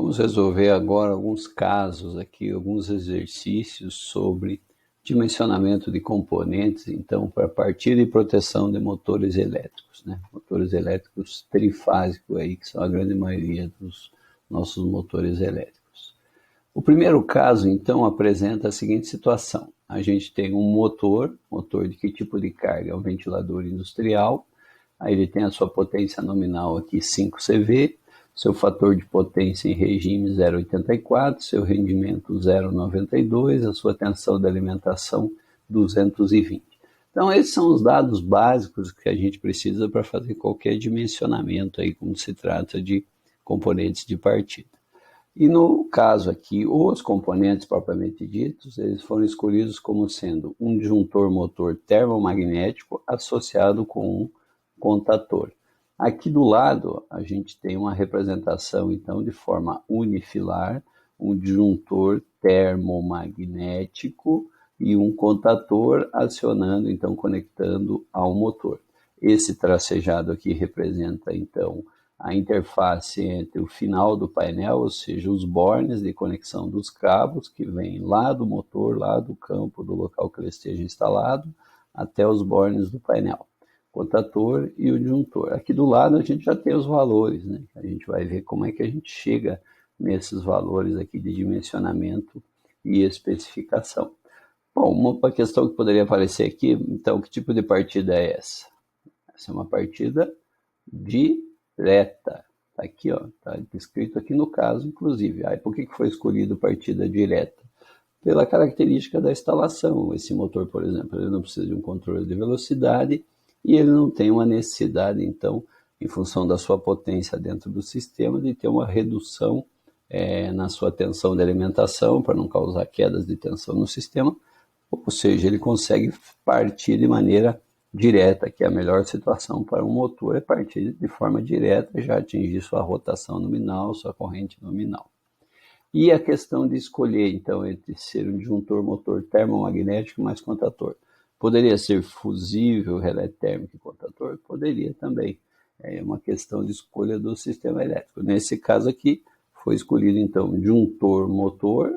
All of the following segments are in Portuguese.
Vamos resolver agora alguns casos aqui, alguns exercícios sobre dimensionamento de componentes, então, para partida e proteção de motores elétricos, né? Motores elétricos trifásicos aí, que são a grande maioria dos nossos motores elétricos. O primeiro caso, então, apresenta a seguinte situação. A gente tem um motor de que tipo de carga? É um ventilador industrial, aí ele tem a sua potência nominal aqui 5 kV, seu fator de potência em regime 0,84, seu rendimento 0,92, a sua tensão de alimentação 220. Então esses são os dados básicos que a gente precisa para fazer qualquer dimensionamento aí quando se trata de componentes de partida. E no caso aqui, os componentes propriamente ditos, eles foram escolhidos como sendo um disjuntor motor termomagnético associado com um contator. Aqui do lado, a gente tem uma representação, então, de forma unifilar, um disjuntor termomagnético e um contator acionando, então, conectando ao motor. Esse tracejado aqui representa, então, a interface entre o final do painel, ou seja, os bornes de conexão dos cabos que vêm lá do motor, lá do campo, do local que ele esteja instalado, até os bornes do painel. Contator e o disjuntor. Aqui do lado a gente já tem os valores, né? A gente vai ver como é que a gente chega nesses valores aqui de dimensionamento e especificação. Bom, uma questão que poderia aparecer aqui, então, que tipo de partida é essa? Essa é uma partida direta. Tá aqui, ó, tá escrito aqui no caso, inclusive. Aí, por que foi escolhido partida direta? Pela característica da instalação. Esse motor, por exemplo, ele não precisa de um controle de velocidade, e ele não tem uma necessidade, então, em função da sua potência dentro do sistema, de ter uma redução na sua tensão de alimentação, para não causar quedas de tensão no sistema, ou seja, ele consegue partir de maneira direta, que é a melhor situação para um motor, é partir de forma direta, já atingir sua rotação nominal, sua corrente nominal. E a questão de escolher, então, entre ser um disjuntor motor termomagnético mais contator. Poderia ser fusível, relé térmico e contator? Poderia também. É uma questão de escolha do sistema elétrico. Nesse caso aqui, foi escolhido então disjuntor motor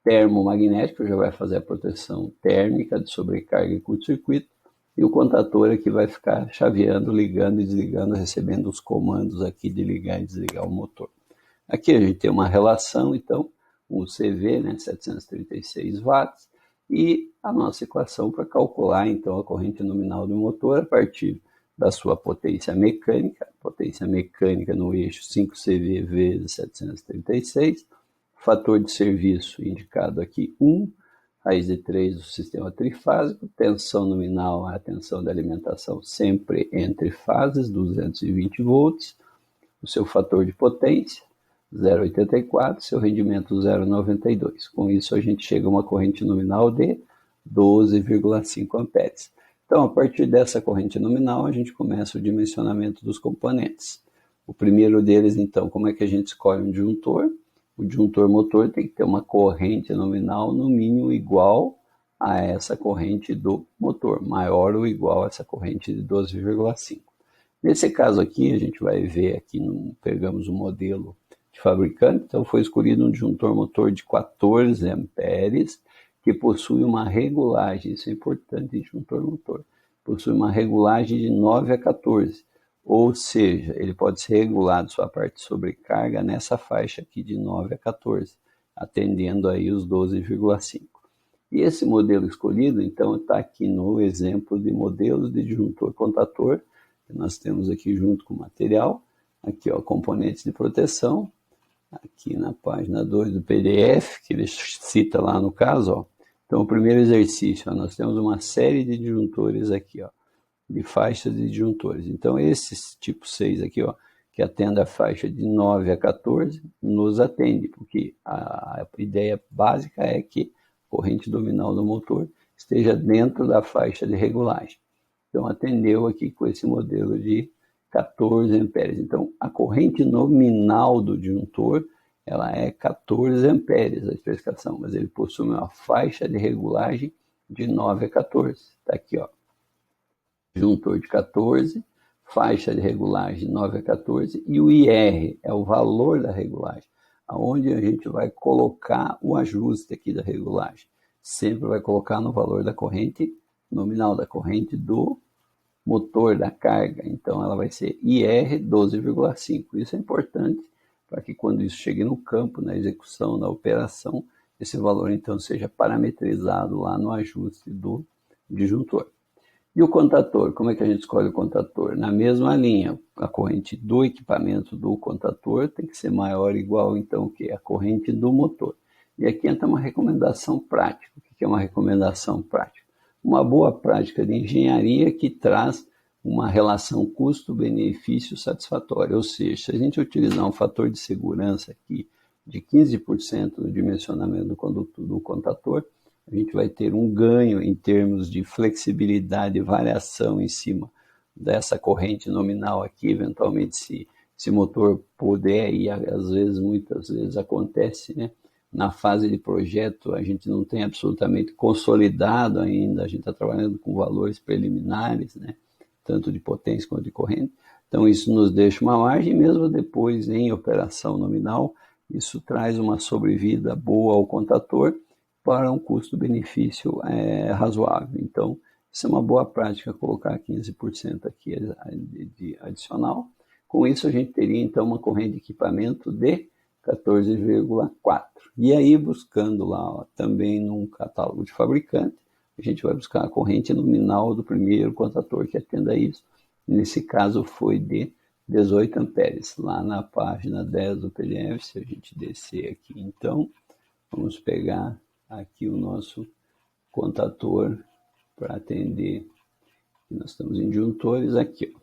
termomagnético, já vai fazer a proteção térmica de sobrecarga e curto-circuito, e o contator aqui vai ficar chaveando, ligando e desligando, recebendo os comandos aqui de ligar e desligar o motor. Aqui a gente tem uma relação, então, o CV, né, 736 watts, e a nossa equação para calcular, então, a corrente nominal do motor a partir da sua potência mecânica no eixo 5CV vezes 736, fator de serviço indicado aqui 1, raiz de 3 do sistema trifásico, tensão nominal, a tensão da alimentação sempre entre fases, 220 volts, o seu fator de potência, 0,84, seu rendimento 0,92. Com isso a gente chega a uma corrente nominal de 12,5 amperes. Então, a partir dessa corrente nominal, a gente começa o dimensionamento dos componentes. O primeiro deles, então, como é que a gente escolhe um disjuntor? O disjuntor motor tem que ter uma corrente nominal no mínimo igual a essa corrente do motor, maior ou igual a essa corrente de 12,5. Nesse caso aqui, a gente vai ver aqui, pegamos o modelo de fabricante, então foi escolhido um disjuntor motor de 14 amperes, que possui uma regulagem, isso é importante, disjuntor motor, possui uma regulagem de 9 a 14, ou seja, ele pode ser regulado sua parte de sobrecarga nessa faixa aqui de 9 a 14, atendendo aí os 12,5. E esse modelo escolhido, então, está aqui no exemplo de modelos de disjuntor contator, que nós temos aqui junto com o material, aqui ó, componentes de proteção, aqui na página 2 do PDF, que ele cita lá no caso, ó. Então, o primeiro exercício, ó, nós temos uma série de disjuntores aqui, ó, de faixas de disjuntores. Então, esse tipo 6 aqui, ó, que atende a faixa de 9 a 14, nos atende, porque a ideia básica é que a corrente nominal do motor esteja dentro da faixa de regulagem. Então, atendeu aqui com esse modelo de 14 amperes. Então, a corrente nominal do disjuntor, ela é 14 amperes, a especificação, mas ele possui uma faixa de regulagem de 9 a 14. Está aqui, ó. Disjuntor de 14, faixa de regulagem 9 a 14, e o IR é o valor da regulagem. aonde a gente vai colocar o ajuste aqui da regulagem. Sempre vai colocar no valor da corrente nominal, da corrente do motor da carga. Então ela vai ser IR 12,5. Isso é importante para que quando isso chegue no campo, na execução, na operação, esse valor então seja parametrizado lá no ajuste do disjuntor. E o contator, como é que a gente escolhe o contator? Na mesma linha, a corrente do equipamento do contator tem que ser maior ou igual, então, que a corrente do motor. E aqui entra uma recomendação prática. O que é uma recomendação prática? Uma boa prática de engenharia que traz uma relação custo-benefício satisfatória. Ou seja, se a gente utilizar um fator de segurança aqui de 15% no dimensionamento do contator, a gente vai ter um ganho em termos de flexibilidade e variação em cima dessa corrente nominal aqui, eventualmente se o motor puder, e às vezes, muitas vezes acontece, né? Na fase de projeto a gente não tem absolutamente consolidado ainda, a gente está trabalhando com valores preliminares, né? Tanto de potência quanto de corrente, então isso nos deixa uma margem, mesmo depois em operação nominal, isso traz uma sobrevida boa ao contator, para um custo-benefício razoável. Então, isso é uma boa prática, colocar 15% aqui de adicional. Com isso, a gente teria, então, uma corrente de equipamento de 14,4. E aí, buscando lá ó, também num catálogo de fabricante, a gente vai buscar a corrente nominal do primeiro contator que atenda a isso. Nesse caso, foi de 18 amperes. Lá na página 10 do PDF, se a gente descer aqui, então, vamos pegar aqui o nosso contator para atender. Nós estamos em disjuntores aqui. Ó.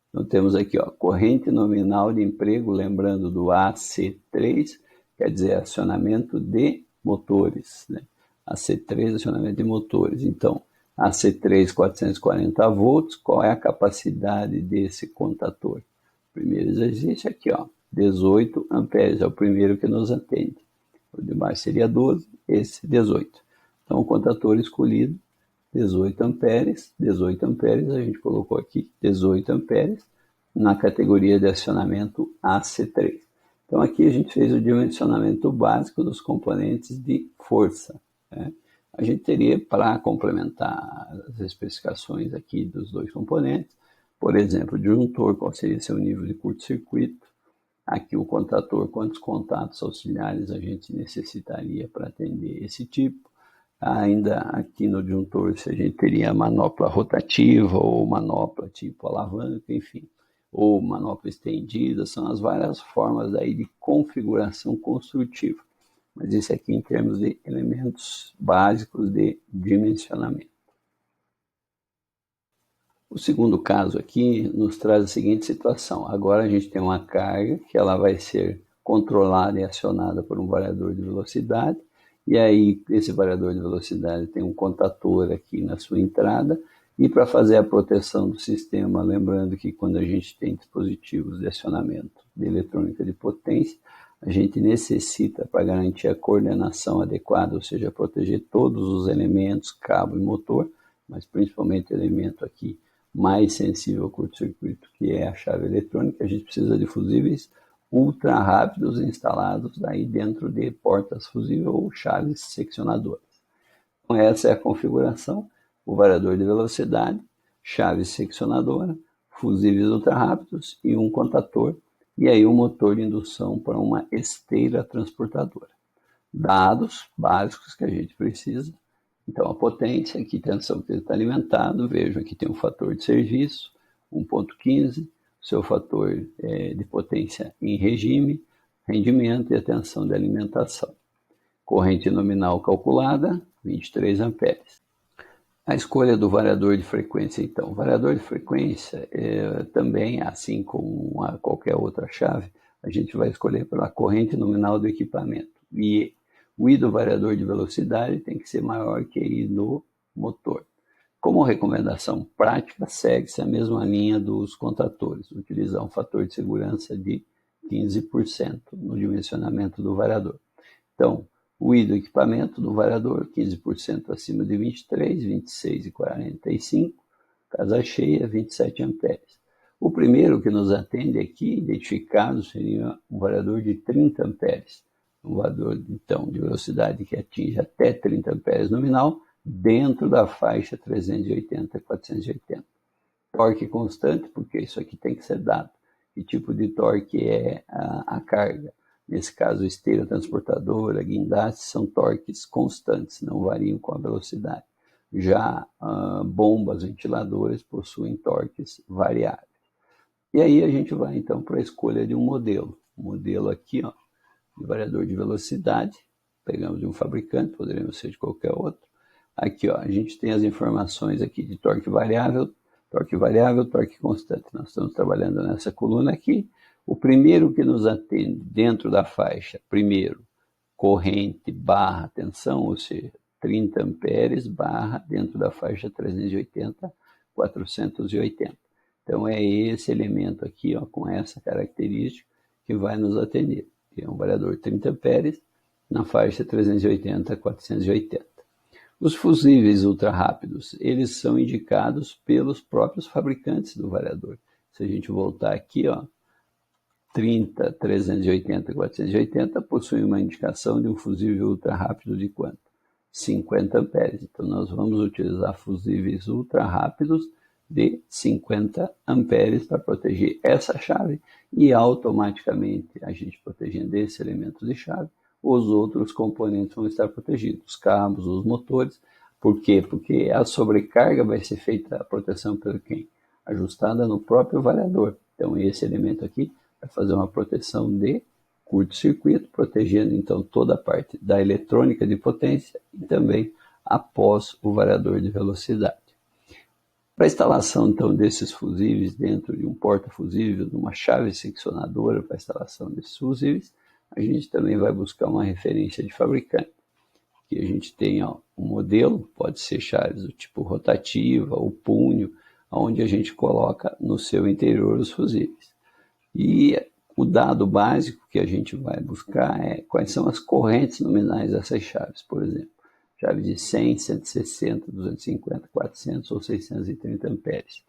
Então temos aqui ó, corrente nominal de emprego, lembrando do AC3, quer dizer acionamento de motores. Né? AC3, acionamento de motores. Então, AC3, 440 volts, qual é a capacidade desse contator? Primeiro exercício aqui, ó, 18 amperes, é o primeiro que nos atende. O de baixo seria 12, esse 18. Então, o contator escolhido, 18 amperes, a gente colocou aqui 18 amperes, na categoria de acionamento AC3. Então, aqui a gente fez o dimensionamento básico dos componentes de força. Né? A gente teria, para complementar as especificações aqui dos dois componentes, por exemplo, o disjuntor, qual seria seu nível de curto-circuito, aqui o contator, quantos contatos auxiliares a gente necessitaria para atender esse tipo. Ainda aqui no disjuntor, se a gente teria manopla rotativa ou manopla tipo alavanca, enfim, ou manopla estendida, são as várias formas aí de configuração construtiva. Mas isso aqui em termos de elementos básicos de dimensionamento. O segundo caso aqui nos traz a seguinte situação. Agora a gente tem uma carga que ela vai ser controlada e acionada por um variador de velocidade. E aí esse variador de velocidade tem um contator aqui na sua entrada. E para fazer a proteção do sistema, lembrando que quando a gente tem dispositivos de acionamento de eletrônica de potência, a gente necessita, para garantir a coordenação adequada, ou seja, proteger todos os elementos, cabo e motor, mas principalmente o elemento aqui mais sensível ao curto-circuito, que é a chave eletrônica, a gente precisa de fusíveis ultra rápidos instalados aí dentro de portas fusíveis ou chaves seccionadoras. Então essa é a configuração, o variador de velocidade, chave seccionadora, fusíveis ultra rápidos e um contator, e aí um motor de indução para uma esteira transportadora. Dados básicos que a gente precisa. Então, a potência, que tensão que ele está alimentado, vejam aqui tem um fator de serviço, 1.15, seu fator de potência em regime, rendimento e a tensão de alimentação. Corrente nominal calculada, 23 amperes. A escolha do variador de frequência, então. O variador de frequência também, assim como qualquer outra chave, a gente vai escolher pela corrente nominal do equipamento. E o I do variador de velocidade tem que ser maior que I do motor. Como recomendação prática, segue-se a mesma linha dos contatores, utilizar um fator de segurança de 15% no dimensionamento do variador. Então, o I do equipamento do variador, 15% acima de 23, 26 e 45, casa cheia, 27 amperes. O primeiro que nos atende aqui, identificado, seria um variador de 30 amperes. Um variador, então, de velocidade que atinge até 30 amperes nominal, dentro da faixa 380 a 480. Torque constante, porque isso aqui tem que ser dado. Que tipo de torque é a carga? Nesse caso, esteira transportadora, guindaste, são torques constantes, não variam com a velocidade. Já bombas ventiladoras possuem torques variáveis. E aí a gente vai então para a escolha de um modelo. Um modelo aqui, ó, de variador de velocidade. Pegamos de um fabricante, poderíamos ser de qualquer outro. Aqui, ó, a gente tem as informações aqui de torque variável, torque constante. Nós estamos trabalhando nessa coluna aqui. O primeiro que nos atende dentro da faixa, primeiro, corrente barra tensão, ou seja, 30 amperes barra dentro da faixa 380, 480. Então é esse elemento aqui, ó, com essa característica que vai nos atender. É um variador 30 amperes na faixa 380 a 480. Os fusíveis ultra rápidos, eles são indicados pelos próprios fabricantes do variador. Se a gente voltar aqui, ó, 30, 380, 480 possui uma indicação de um fusível ultra rápido de quanto? 50 amperes. Então nós vamos utilizar fusíveis ultra rápidos de 50 amperes para proteger essa chave e automaticamente a gente protegendo esse elemento de chave, os outros componentes vão estar protegidos, os cabos, os motores. Por quê? Porque a sobrecarga vai ser feita a proteção pelo quem? Ajustada no próprio variador. Então esse elemento aqui vai fazer uma proteção de curto-circuito, protegendo então toda a parte da eletrônica de potência e também após o variador de velocidade. Para a instalação então desses fusíveis dentro de um porta-fusível, de uma chave seccionadora para a instalação desses fusíveis, a gente também vai buscar uma referência de fabricante. Aqui a gente tem ó, um modelo, pode ser chaves do tipo rotativa ou punho, onde a gente coloca no seu interior os fusíveis. E o dado básico que a gente vai buscar é quais são as correntes nominais dessas chaves, por exemplo. Chave de 100, 160, 250, 400 ou 630 amperes.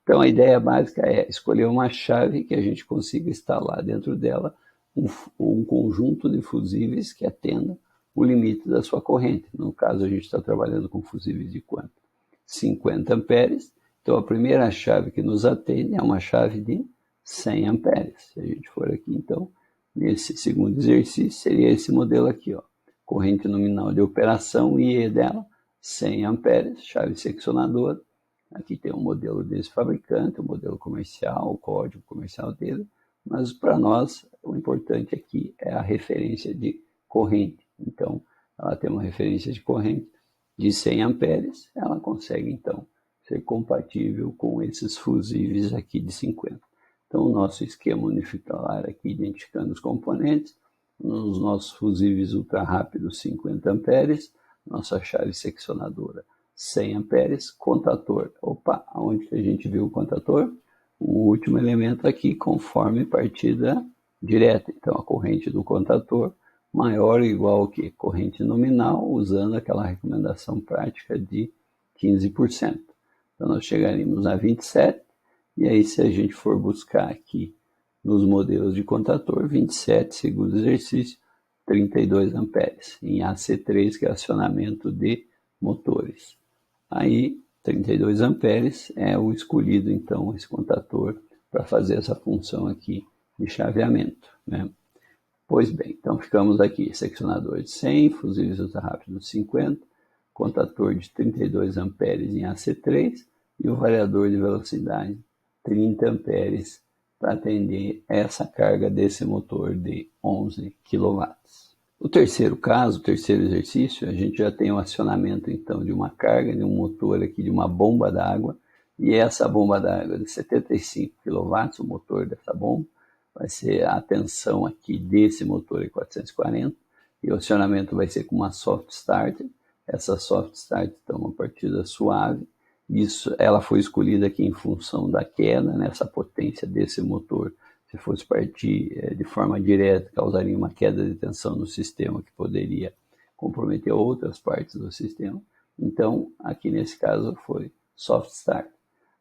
Então a ideia básica é escolher uma chave que a gente consiga instalar dentro dela um conjunto de fusíveis que atenda o limite da sua corrente. No caso a gente está trabalhando com fusíveis de quanto? 50 amperes. Então a primeira chave que nos atende é uma chave de 100 amperes. Se a gente for aqui, então, nesse segundo exercício, seria esse modelo aqui, ó. Corrente nominal de operação, IE dela, 100 amperes, chave seccionadora. Aqui tem um modelo desse fabricante, um modelo comercial, o código comercial dele. Mas para nós, o importante aqui é a referência de corrente. Então, ela tem uma referência de corrente de 100 amperes, ela consegue, então, ser compatível com esses fusíveis aqui de 50. Então, o nosso esquema unifilar aqui, identificando os componentes, nos nossos fusíveis ultra rápidos 50 amperes, nossa chave seccionadora 100 amperes, contator. Opa, aonde que a gente viu o contator? O último elemento aqui, conforme partida direta. Então, a corrente do contator maior ou igual ao que? Corrente nominal, usando aquela recomendação prática de 15%. Então, nós chegaríamos a 27. E aí, se a gente for buscar aqui nos modelos de contator, 27, segundo exercício, 32 amperes, em AC3, que é acionamento de motores. Aí, 32 amperes é o escolhido, então, esse contator, para fazer essa função aqui de chaveamento, né? Pois bem, então ficamos aqui, seccionador de 100, fusíveis ultra rápidos de 50, contator de 32 amperes em AC3 e o variador de velocidade 30 amperes para atender essa carga desse motor de 11 kW. O terceiro caso, o terceiro exercício, a gente já tem o acionamento então de uma carga, de um motor aqui, de uma bomba d'água, e essa bomba d'água de 75 kW, o motor dessa bomba, vai ser a tensão aqui desse motor é 440, e o acionamento vai ser com uma soft start. Essa soft start, então, uma partida suave. Isso, ela foi escolhida aqui em função da queda, nessa potência desse motor. Se fosse partir de forma direta, causaria uma queda de tensão no sistema que poderia comprometer outras partes do sistema. Então, aqui nesse caso foi soft start.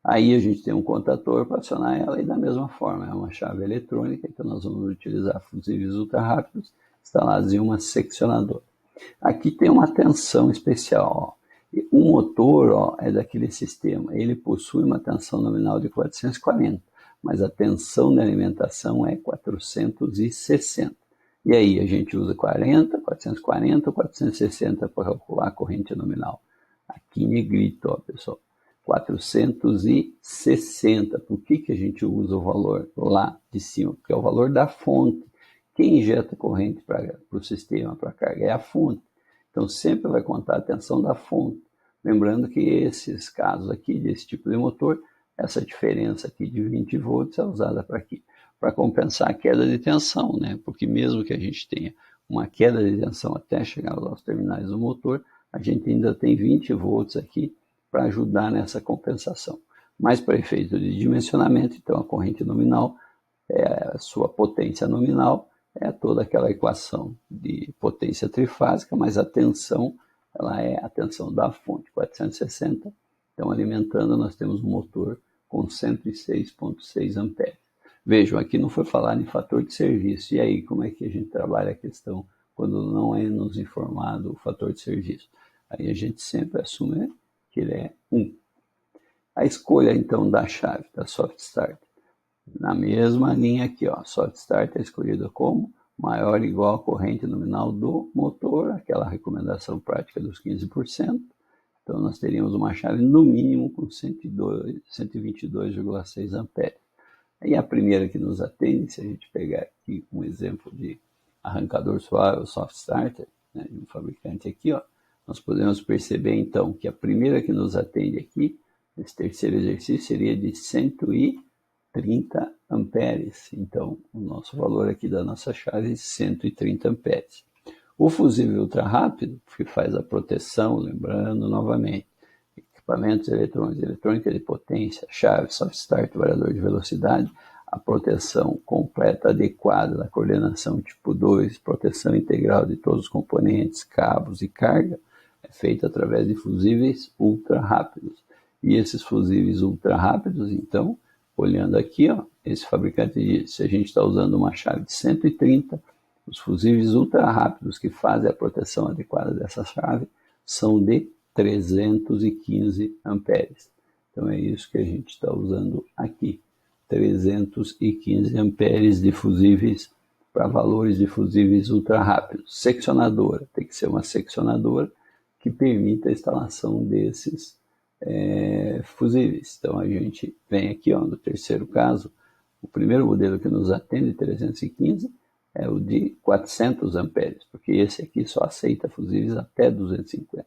Aí a gente tem um contator para acionar ela e da mesma forma, é uma chave eletrônica, então nós vamos utilizar fusíveis ultra rápidos instalados em uma seccionadora. Aqui tem uma tensão especial, ó. O motor, ó, é daquele sistema, ele possui uma tensão nominal de 440, mas a tensão de alimentação é 460. E aí a gente usa 40, 440 ou 460 para calcular a corrente nominal. Aqui em negrito, ó, pessoal, 460. Por que a gente usa o valor lá de cima? Porque é o valor da fonte. Quem injeta corrente para o sistema, para a carga, é a fonte. Então, sempre vai contar a tensão da fonte. Lembrando que esses casos aqui, desse tipo de motor, essa diferença aqui de 20 volts é usada para aqui, para compensar a queda de tensão, né? Porque mesmo que a gente tenha uma queda de tensão até chegar aos terminais do motor, a gente ainda tem 20 volts aqui para ajudar nessa compensação. Mas para efeito de dimensionamento, então a corrente nominal, a sua potência nominal, é toda aquela equação de potência trifásica, mas a tensão, ela é a tensão da fonte, 460. Então, alimentando, nós temos um motor com 106,6 amperes. Vejam, aqui não foi falado em fator de serviço. E aí, como é que a gente trabalha a questão quando não é nos informado o fator de serviço? Aí a gente sempre assume que ele é 1. A escolha, então, da chave, da soft start. Na mesma linha aqui, ó, soft start é escolhida como maior ou igual à corrente nominal do motor, aquela recomendação prática dos 15%. Então, nós teríamos uma chave no mínimo com 122,6 amperes. Aí a primeira que nos atende, se a gente pegar aqui um exemplo de arrancador suave, o soft starter, né, de um fabricante aqui, ó, nós podemos perceber então que a primeira que nos atende aqui, esse terceiro exercício, seria de 130 amperes. Então, o nosso valor aqui da nossa chave é 130 amperes. O fusível ultra rápido, que faz a proteção, lembrando novamente, equipamentos eletrônicos, eletrônica de potência, chave, soft start, variador de velocidade, a proteção completa, adequada da coordenação tipo 2, proteção integral de todos os componentes, cabos e carga, é feita através de fusíveis ultra rápidos. E esses fusíveis ultra rápidos, então, olhando aqui, ó, esse fabricante diz, se a gente está usando uma chave de 130, os fusíveis ultra rápidos que fazem a proteção adequada dessa chave são de 315 amperes. Então é isso que a gente está usando aqui, 315 amperes de fusíveis para valores de fusíveis ultra rápidos. Seccionadora, tem que ser uma seccionadora que permita a instalação desses fusíveis. Então a gente vem aqui, ó, no terceiro caso, o primeiro modelo que nos atende 315 é o de 400 amperes, porque esse aqui só aceita fusíveis até 250.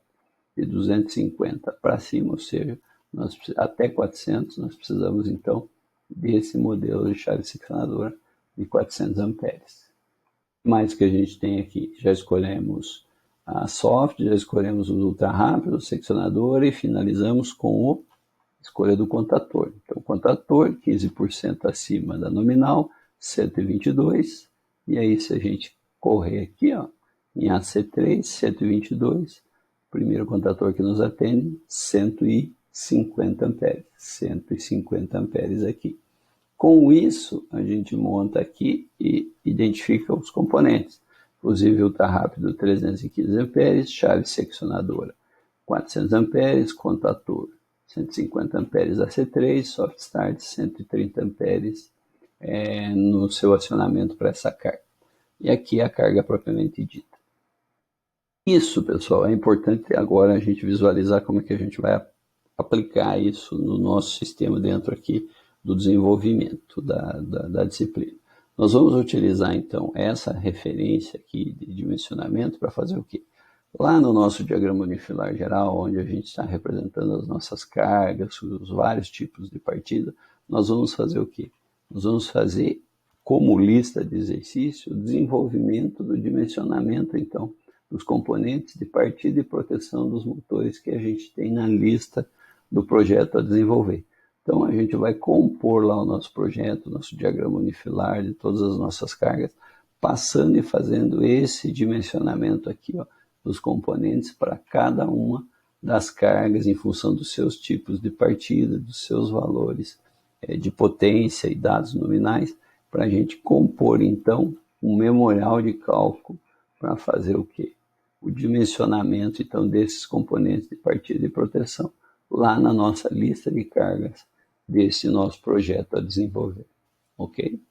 De 250 para cima, ou seja, até 400, nós precisamos então desse modelo de chave seccionadora de 400 amperes. Mais que a gente tem aqui, já escolhemos a soft, já escolhemos o ultra rápido, o seccionador e finalizamos com a escolha do contator. Então, o contator, 15% acima da nominal, 122. E aí, se a gente correr aqui, ó, em AC3, 122, o primeiro contator que nos atende, 150 amperes. 150 amperes aqui. Com isso, a gente monta aqui e identifica os componentes. Fusível ultra rápido 315 amperes, chave seccionadora 400 amperes, contator 150 amperes AC3, soft start 130 amperes no seu acionamento para essa carga. E aqui a carga propriamente dita. Isso, pessoal, é importante agora a gente visualizar como é que a gente vai aplicar isso no nosso sistema dentro aqui do desenvolvimento da disciplina. Nós vamos utilizar, então, essa referência aqui de dimensionamento para fazer o quê? Lá no nosso diagrama unifilar geral, onde a gente está representando as nossas cargas, os vários tipos de partida, nós vamos fazer o quê? Nós vamos fazer, como lista de exercício, o desenvolvimento do dimensionamento, então, dos componentes de partida e proteção dos motores que a gente tem na lista do projeto a desenvolver. Então, a gente vai compor lá o nosso projeto, nosso diagrama unifilar de todas as nossas cargas, passando e fazendo esse dimensionamento aqui, ó, dos componentes para cada uma das cargas em função dos seus tipos de partida, dos seus valores de potência e dados nominais, para a gente compor, então, um memorial de cálculo para fazer o quê? O dimensionamento, então, desses componentes de partida e proteção lá na nossa lista de cargas desse nosso projeto a desenvolver. Ok?